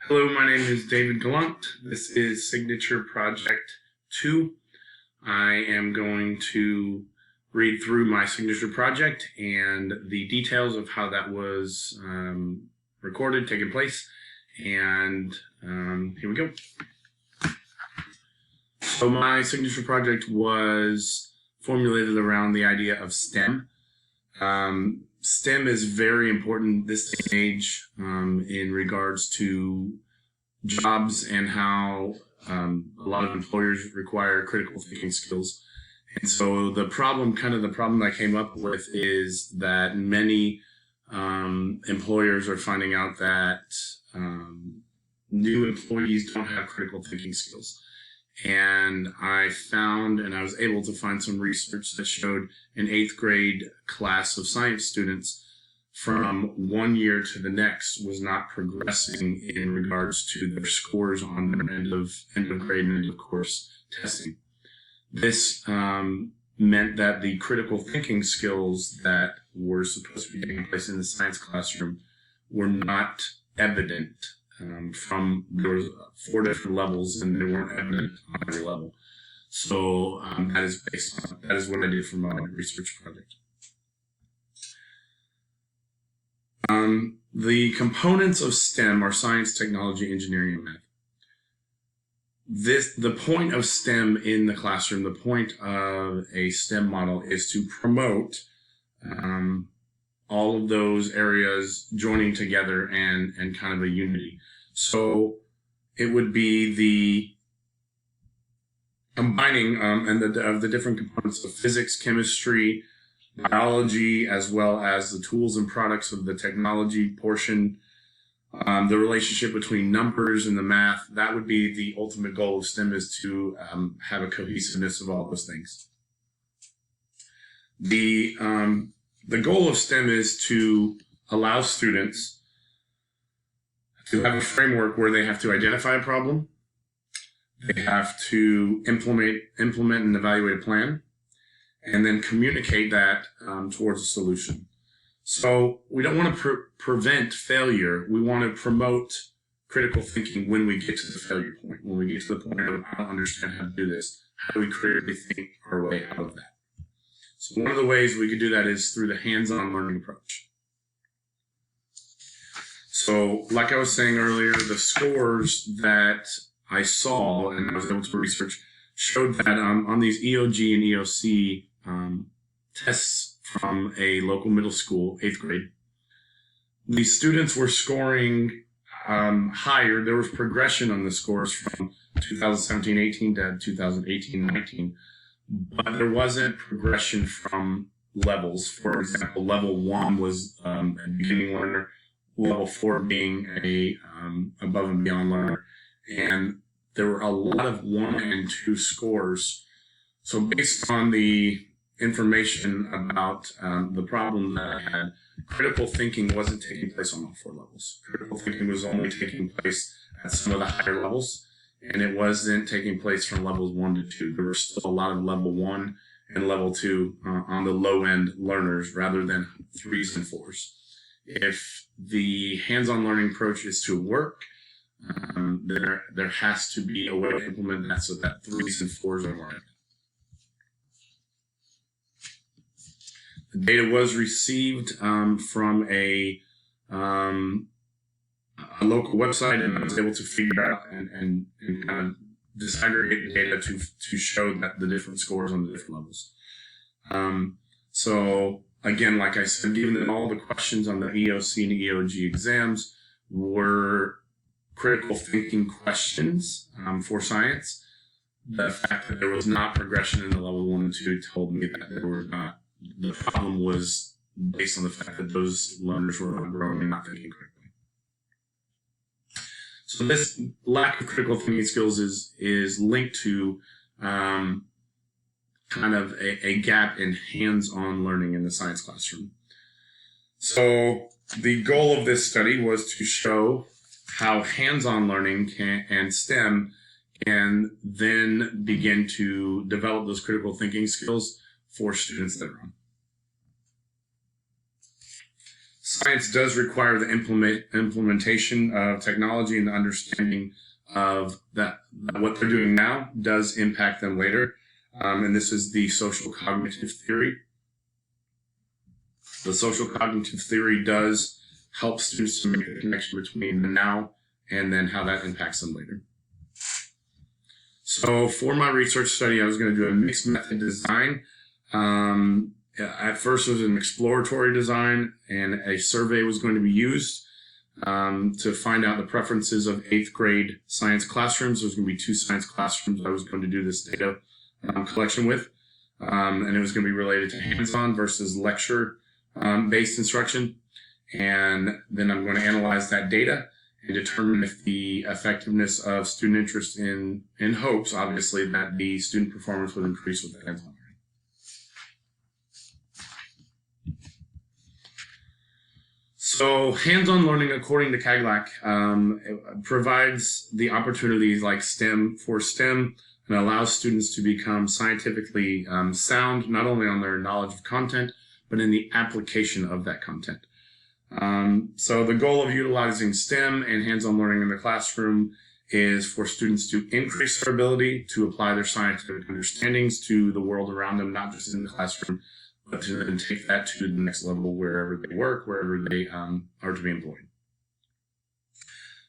Hello, my name is David Gallant. This is Signature Project 2. I am going to read through my signature project and the details of how that was recorded, taking place, and here we go. So my signature project was formulated around the idea of STEM. STEM is very important this day and age in regards to jobs and how a lot of employers require critical thinking skills. And so the problem I came up with is that many employers are finding out that new employees don't have critical thinking skills. And I was able to find some research that showed an 8th grade class of science students from one year to the next was not progressing in regards to their scores on their end of grade and end of course testing. This meant that the critical thinking skills that were supposed to be taking place in the science classroom were not evident. There was 4 different levels, and they weren't evident on every level. So that is what I did for my research project. The components of STEM are science, technology, engineering, and math. The point of STEM in the classroom, the point of a STEM model is to promote all of those areas joining together and kind of a unity. So it would be the combining of the different components of physics, chemistry, biology, as well as the tools and products of the technology portion, the relationship between numbers and the math. That would be the ultimate goal of STEM, is to have a cohesiveness of all those things. The goal of STEM is to allow students to have a framework where they have to identify a problem, they have to implement and evaluate a plan, and then communicate that towards a solution. So we don't want to prevent failure. We want to promote critical thinking when we get to the failure point, when we get to the point of, I don't understand how to do this. How do we critically think our way out of that? So one of the ways we could do that is through the hands-on learning approach. So like I was saying earlier, the scores that I saw and I was able to research showed that on these EOG and EOC tests from a local middle school, 8th grade, the students were scoring higher. There was progression on the scores from 2017-18 to 2018-19, but there wasn't progression from levels. For example, level 1 was a beginning learner, level 4 being a above and beyond learner, and there were a lot of 1 and 2 scores. So based on the information about the problem that I had, critical thinking wasn't taking place on all 4 levels. Critical thinking was only taking place at some of the higher levels, and it wasn't taking place from levels 1 to 2. There were still a lot of level 1 and level 2 on the low end learners rather than 3s and 4s. If the hands-on learning approach is to work, there has to be a way to implement that so that 3s and 4s are learning. The data was received from a local website, and I was able to figure out and kind of disaggregate the data to show that the different scores on the different levels. So again, like I said, given that all the questions on the EOC and EOG exams were critical thinking questions for science, the fact that there was not progression in the level 1 and 2 told me that there were not. The problem was based on the fact that those learners were not growing and not thinking correctly. So this lack of critical thinking skills is linked to kind of a gap in hands-on learning in the science classroom. So the goal of this study was to show how hands-on learning and STEM can then begin to develop those critical thinking skills for students that are on. Science does require the implementation of technology, and the understanding of that what they're doing now does impact them later. And this is the social cognitive theory. The social cognitive theory does help students to make a connection between the now and then how that impacts them later. So for my research study, I was going to do a mixed method design. At first, it was an exploratory design, and a survey was going to be used to find out the preferences of 8th grade science classrooms. There's going to be 2 science classrooms I was going to do this data collection with, and it was going to be related to hands-on versus lecture-based instruction. And then I'm going to analyze that data and determine if the effectiveness of student interest in hopes, obviously, that the student performance would increase with the hands-on learning. So hands-on learning, according to Kaglak, provides the opportunities like STEM for STEM and allows students to become scientifically sound, not only on their knowledge of content, but in the application of that content. So the goal of utilizing STEM and hands-on learning in the classroom is for students to increase their ability to apply their scientific understandings to the world around them, not just in the classroom, but to then take that to the next level wherever they work, wherever they are to be employed.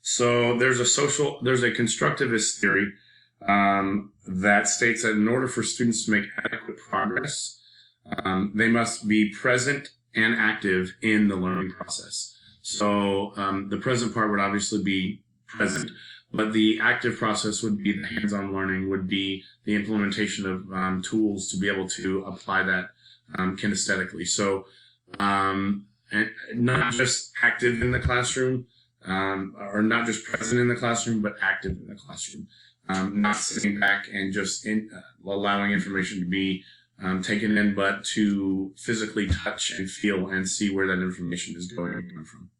So there's a constructivist theory that states that in order for students to make adequate progress, they must be present and active in the learning process. So the present part would obviously be present, but the active process would be the hands-on learning, would be the implementation of tools to be able to apply that kinesthetically. So and not just active in the classroom, or not just present in the classroom, but active in the classroom. Not sitting back and just allowing information to be taken in, but to physically touch and feel and see where that information is going and coming from.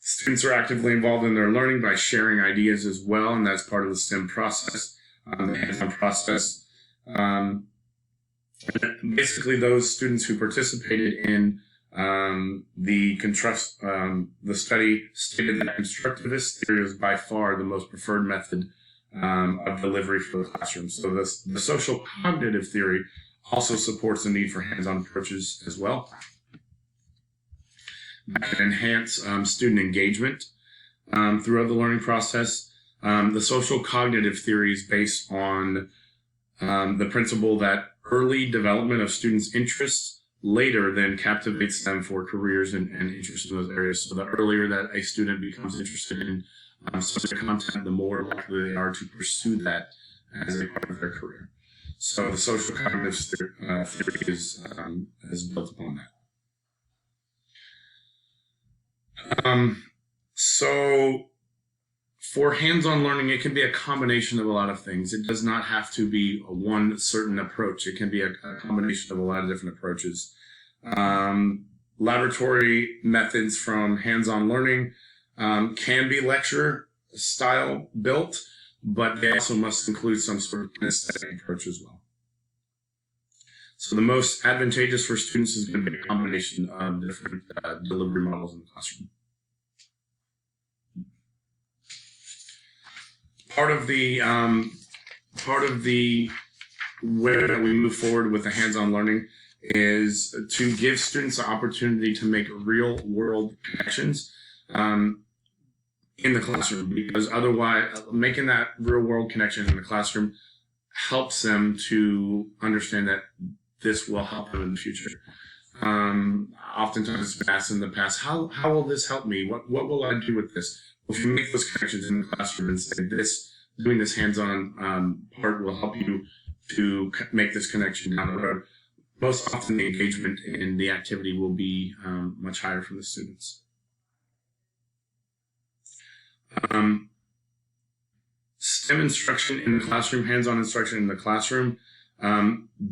Students are actively involved in their learning by sharing ideas as well, and that's part of the STEM process, the hands-on process. Basically, those students who participated in the study stated that constructivist theory is by far the most preferred method of delivery for the classroom. So the social cognitive theory also supports the need for hands-on approaches as well. That can enhance student engagement throughout the learning process. The social cognitive theory is based on the principle that early development of students' interests later then captivates them for careers and interest in those areas. So the earlier that a student becomes interested in such content, the more likely they are to pursue that as a part of their career. So the social cognitive theory is built upon that. So for hands-on learning, it can be a combination of a lot of things. It does not have to be one certain approach. It can be a combination of a lot of different approaches. Laboratory methods from hands-on learning can be lecture style built, but they also must include some sort of kinesthetic approach as well. So the most advantageous for students is going to be a combination of different delivery models in the classroom. Part of the way that we move forward with the hands-on learning is to give students the opportunity to make real-world connections in the classroom, because otherwise making that real-world connection in the classroom helps them to understand that this will help them in the future. Oftentimes it's been asked in the past, how will this help me? What will I do with this? Well, if you make those connections in the classroom and say doing this hands-on part will help you to make this connection down the road, most often the engagement in the activity will be much higher from the students. STEM instruction in the classroom, hands-on instruction in the classroom,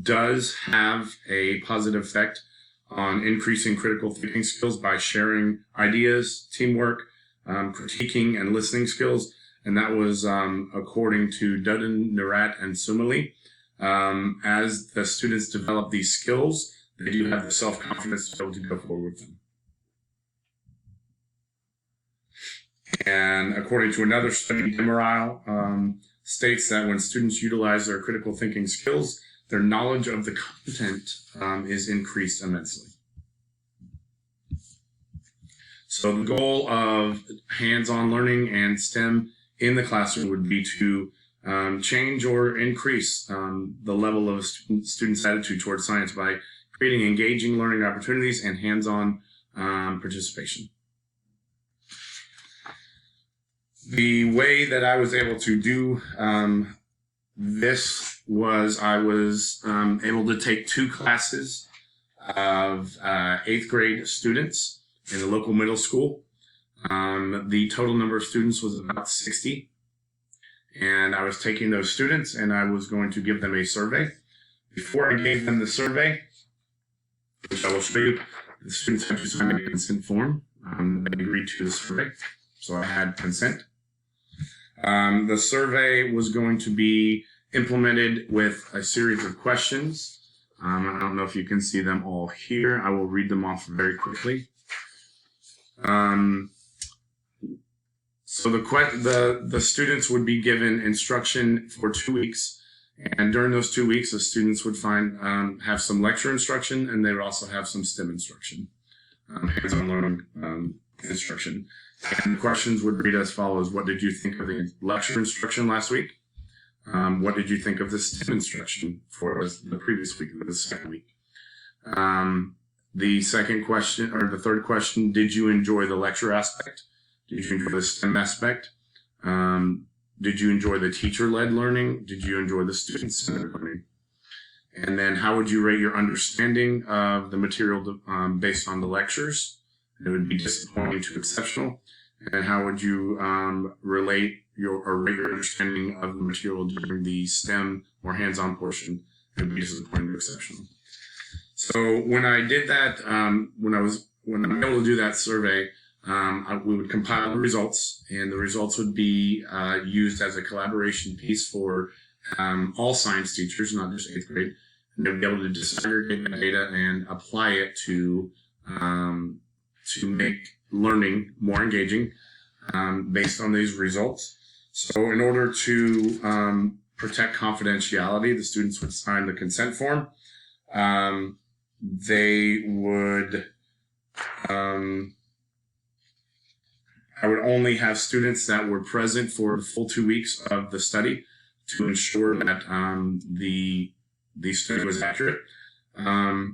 does have a positive effect on increasing critical thinking skills by sharing ideas, teamwork, critiquing, and listening skills. And that was according to Dudden, Nerat, and Sumali. As the students develop these skills, they do have the self-confidence to be able to go forward with them. And according to another study, Demirel states that when students utilize their critical thinking skills, their knowledge of the content is increased immensely. So the goal of hands-on learning and STEM in the classroom would be to change or increase the level of students' attitude towards science by creating engaging learning opportunities and hands-on participation. The way that I was able to do this was I was able to take 2 classes of 8th grade students in the local middle school. The total number of students was about 60. And I was taking those students and I was going to give them a survey. Before I gave them the survey, which I will show you, the students had to sign a consent form. They agreed to the survey, so I had consent. The survey was going to be implemented with a series of questions. I don't know if you can see them all here. I will read them off very quickly. So the students would be given instruction for 2 weeks, and during those 2 weeks, the students would have some lecture instruction, and they would also have some STEM instruction, hands-on learning instruction. And the questions would read as follows: what did you think of the lecture instruction last week? What did you think of the STEM instruction for the previous week, the second week? The second question, or the third question, did you enjoy the lecture aspect? Did you enjoy the STEM aspect? Did you enjoy the teacher-led learning? Did you enjoy the student-centered learning? And then how would you rate your understanding of the material based on the lectures? It would be disappointing to exceptional. And how would you rate your understanding of the material during the STEM or hands-on portion? It would be disappointing to exceptional. So when I did that, when I'm able to do that survey, we would compile the results, and the results would be used as a collaboration piece for all science teachers, not just 8th grade. And they'll be able to disaggregate the data and apply it to make learning more engaging based on these results. So in order to protect confidentiality, the students would sign the consent form. They would, I would only have students that were present for the full 2 weeks of the study to ensure that the study was accurate. I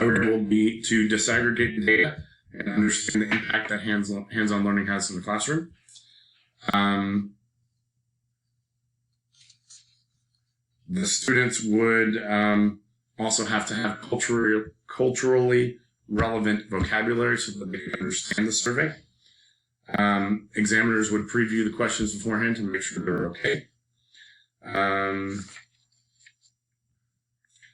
would able be to disaggregate the data and understand the impact that hands-on learning has in the classroom. The students would also have to have culturally relevant vocabulary so that they can understand the survey. Examiners would preview the questions beforehand to make sure they're okay.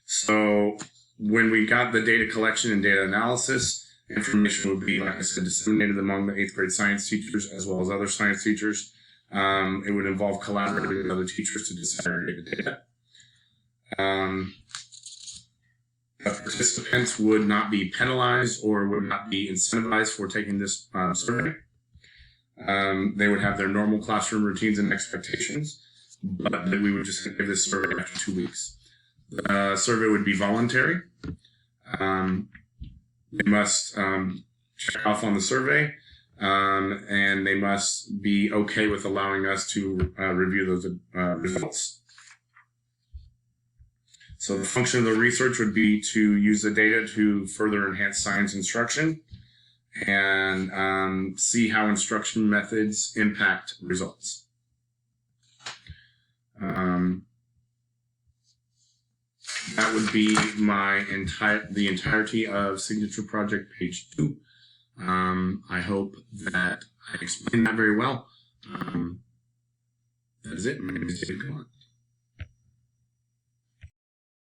So when we got the data collection and data analysis, information would be, like I said, disseminated among the 8th grade science teachers as well as other science teachers. It would involve collaborating with other teachers to disaggregate the data. The participants would not be penalized or would not be incentivized for taking this survey. They would have their normal classroom routines and expectations, but we would just give this survey after 2 weeks. The survey would be voluntary. They must check off on the survey, and they must be okay with allowing us to review those results. So the function of the research would be to use the data to further enhance science instruction and see how instruction methods impact results. That would be the entirety of Signature Project page 2. I hope that I explained that very well. That is it. My name is David Gallant.